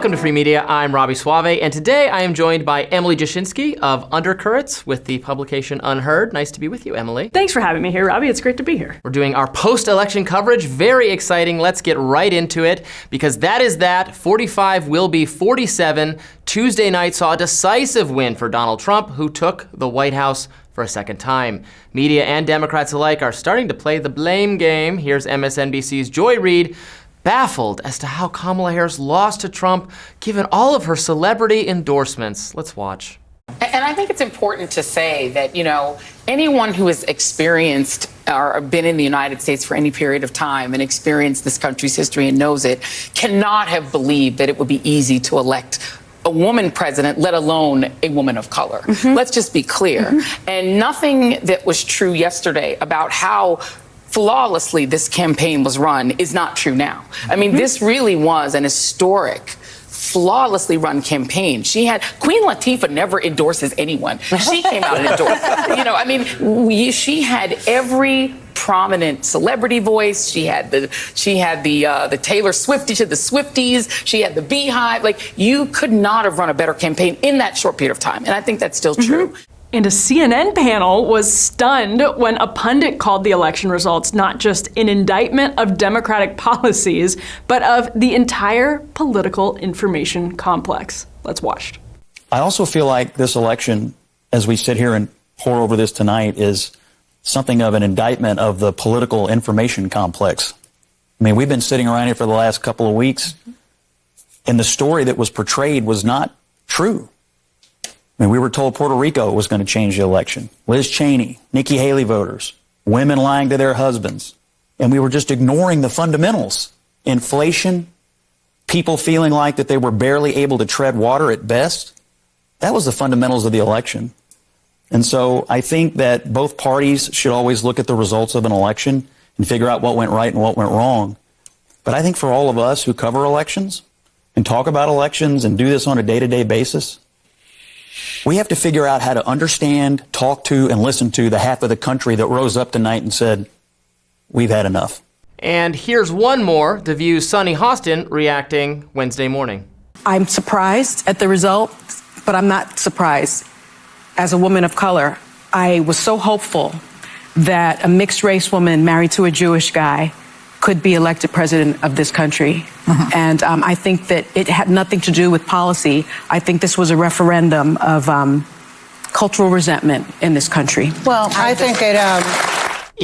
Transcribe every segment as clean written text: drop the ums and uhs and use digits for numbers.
Welcome to Free Media. I'm Robby Soave, and today I am joined by Emily Jashinsky of Undercurrents with the publication Unheard. Nice to be with you, Emily. Thanks for having me here, Robby. It's great to be here. We're doing our post-election coverage. Very exciting. Let's get right into it, because that is that. 45 will be 47. Tuesday night saw a decisive win for Donald Trump, who took the White House for a second time. Media and Democrats alike are starting to play the blame game. Here's MSNBC's Joy Reid, baffled as to how Kamala Harris lost to Trump, given all of her celebrity endorsements. Let's watch. And I think it's important to say that, you know, anyone who has experienced or been in the United States for any period of time and experienced this country's history and knows it cannot have believed that it would be easy to elect a woman president, let alone a woman of color. Let's just be clear. And nothing that was true yesterday about how flawlessly this campaign was run is not true now. I mean, this really was an historic, flawlessly run campaign. Queen Latifah never endorses anyone. She came out and endorsed. You know, I mean, she had every prominent celebrity voice. She had the Taylor Swift, she had the Swifties, she had the Beehive. Like, you could not have run a better campaign in that short period of time. And I think that's still true. And a CNN panel was stunned when a pundit called the election results not just an indictment of Democratic policies, but of the entire political information complex. Let's watch. I also feel like this election, as we sit here and pour over this tonight, is something of an indictment of the political information complex. I mean, we've been sitting around here for the last couple of weeks, and the story that was portrayed was not true. I mean, we were told Puerto Rico was going to change the election. Liz Cheney, Nikki Haley voters, women lying to their husbands. And we were just ignoring the fundamentals. Inflation, people feeling like that they were barely able to tread water at best. That was the fundamentals of the election. And so I think that both parties should always look at the results of an election and figure out what went right and what went wrong. But I think for all of us who cover elections and talk about elections and do this on a day-to-day basis, we have to figure out how to understand, talk to, and listen to the half of the country that rose up tonight and said, we've had enough. And here's one more, The View's Sunny Hostin reacting Wednesday morning. I'm surprised at the result, but I'm not surprised. As a woman of color, I was so hopeful that a mixed-race woman married to a Jewish guy could be elected president of this country. And I think that it had nothing to do with policy. I think this was a referendum of cultural resentment in this country. Well, I think it...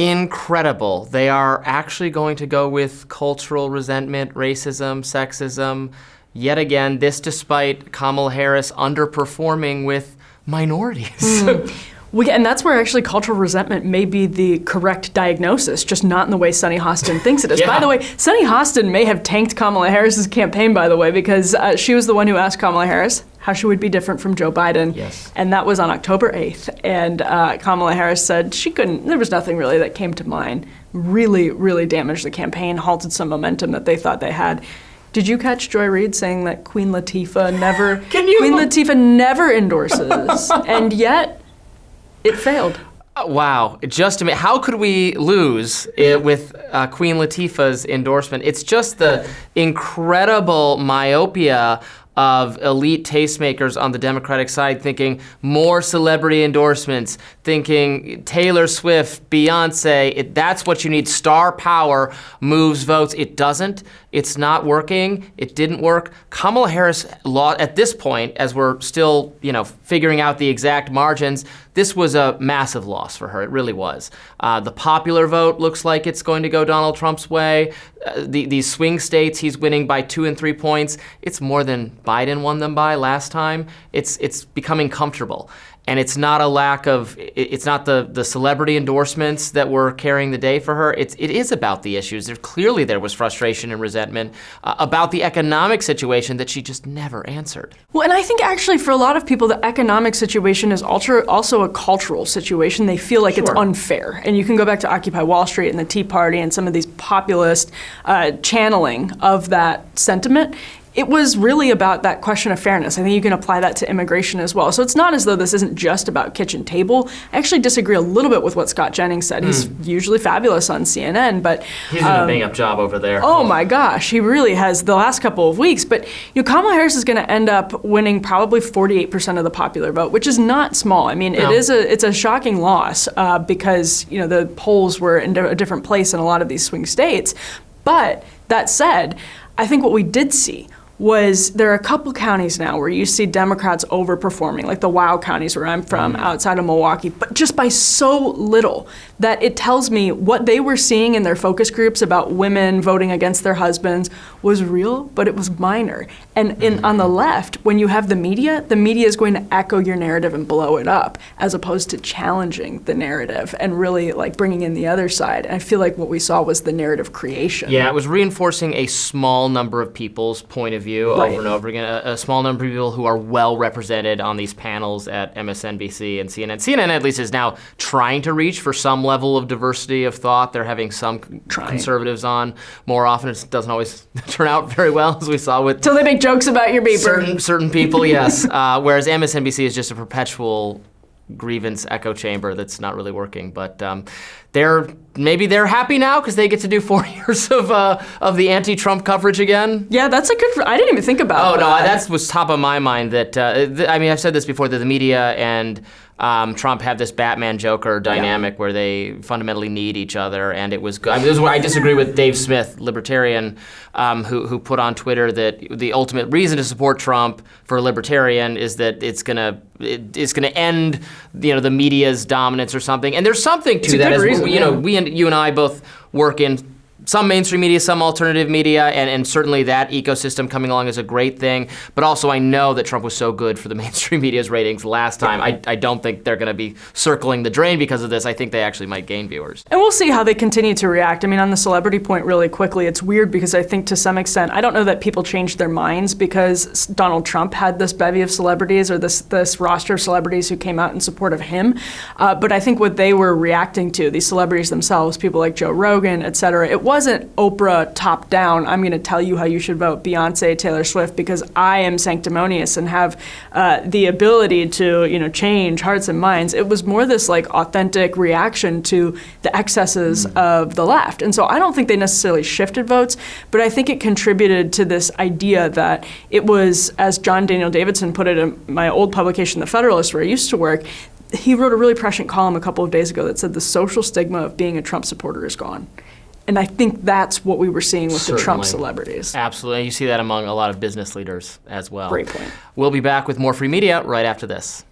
Incredible. They are actually going to go with cultural resentment, racism, sexism. Yet again, this despite Kamala Harris underperforming with minorities. And that's where actually cultural resentment may be the correct diagnosis, just not in the way Sunny Hostin thinks it is. By the way, Sunny Hostin may have tanked Kamala Harris's campaign, by the way, because she was the one who asked Kamala Harris how she would be different from Joe Biden. Yes. And that was on October 8th. And Kamala Harris said she couldn't, there was nothing really that came to mind. Really, really damaged the campaign, halted some momentum that they thought they had. Did you catch Joy Reid saying that Queen Latifah never endorses, and yet it failed? Wow, just a minute. How could we lose with Queen Latifah's endorsement? It's just the incredible myopia of elite tastemakers on the Democratic side thinking more celebrity endorsements, thinking Taylor Swift, Beyonce, that's what you need. Star power moves votes. It doesn't. It's not working. It didn't work. Kamala Harris, at this point, as we're still, figuring out the exact margins, this was a massive loss for her. It really was. The popular vote looks like it's going to go Donald Trump's way. These swing states, he's winning by 2 and 3 points. It's more than Biden won them by last time. It's becoming comfortable. And it's not a lack of, it's not the celebrity endorsements that were carrying the day for her. It is about the issues. Clearly there was frustration and resentment about the economic situation that she just never answered. Well, and I think actually for a lot of people, the economic situation is also a cultural situation. They feel like it's unfair. And you can go back to Occupy Wall Street and the Tea Party and some of these populist channeling of that sentiment. it was really about that question of fairness. I think you can apply that to immigration as well. So it's not as though this isn't just about kitchen table. I actually disagree a little bit with what Scott Jennings said. He's usually fabulous on CNN, but he's doing a bang-up job over there. Oh my gosh, he really has the last couple of weeks. But Kamala Harris is going to end up winning probably 48% of the popular vote, which is not small. I mean, it's a shocking loss because the polls were in a different place in a lot of these swing states. But that said, I think what we did see was there are a couple counties now where you see Democrats overperforming, like the Wow counties where I'm from, outside of Milwaukee, but just by so little that it tells me what they were seeing in their focus groups about women voting against their husbands was real, but it was minor. And on the left, when you have the media is going to echo your narrative and blow it up, as opposed to challenging the narrative and really like bringing in the other side. And I feel like what we saw was the narrative creation. Yeah, it was reinforcing a small number of people's point of view over and over again, a small number of people who are well represented on these panels at MSNBC and CNN. CNN at least is now trying to reach for some level of diversity of thought. They're having some conservatives on more often. It doesn't always turn out very well, as we saw with... Till they make jokes about your beeper. Certain people, yes. Whereas MSNBC is just a perpetual grievance echo chamber that's not really working. But maybe they're happy now because they get to do 4 years of the anti-Trump coverage again. Yeah, that's a good. I didn't even think about. Oh no, that was top of my mind. That I mean, I've said this before, that the media and Trump have this Batman Joker dynamic where they fundamentally need each other, and it was good. I mean, this is where I disagree with Dave Smith, libertarian, who put on Twitter that the ultimate reason to support Trump for a libertarian is that it's gonna end the media's dominance or something. And there's something to that. You and I both work in some mainstream media, some alternative media, and certainly that ecosystem coming along is a great thing. But also I know that Trump was so good for the mainstream media's ratings last time. I don't think they're going to be circling the drain because of this. I think they actually might gain viewers. And we'll see how they continue to react. I mean, on the celebrity point really quickly, it's weird because I think to some extent, I don't know that people changed their minds because Donald Trump had this bevy of celebrities or this roster of celebrities who came out in support of him. But I think what they were reacting to, these celebrities themselves, people like Joe Rogan, et cetera, it wasn't Oprah top down, I'm going to tell you how you should vote Beyonce, Taylor Swift, because I am sanctimonious and have the ability to change hearts and minds. It was more this like authentic reaction to the excesses of the left. And so I don't think they necessarily shifted votes, but I think it contributed to this idea that it was, as John Daniel Davidson put it in my old publication, The Federalist, where I used to work, he wrote a really prescient column a couple of days ago that said the social stigma of being a Trump supporter is gone. And I think that's what we were seeing with the Trump celebrities. Absolutely. You see that among a lot of business leaders as well. Great point. We'll be back with more Free Media right after this.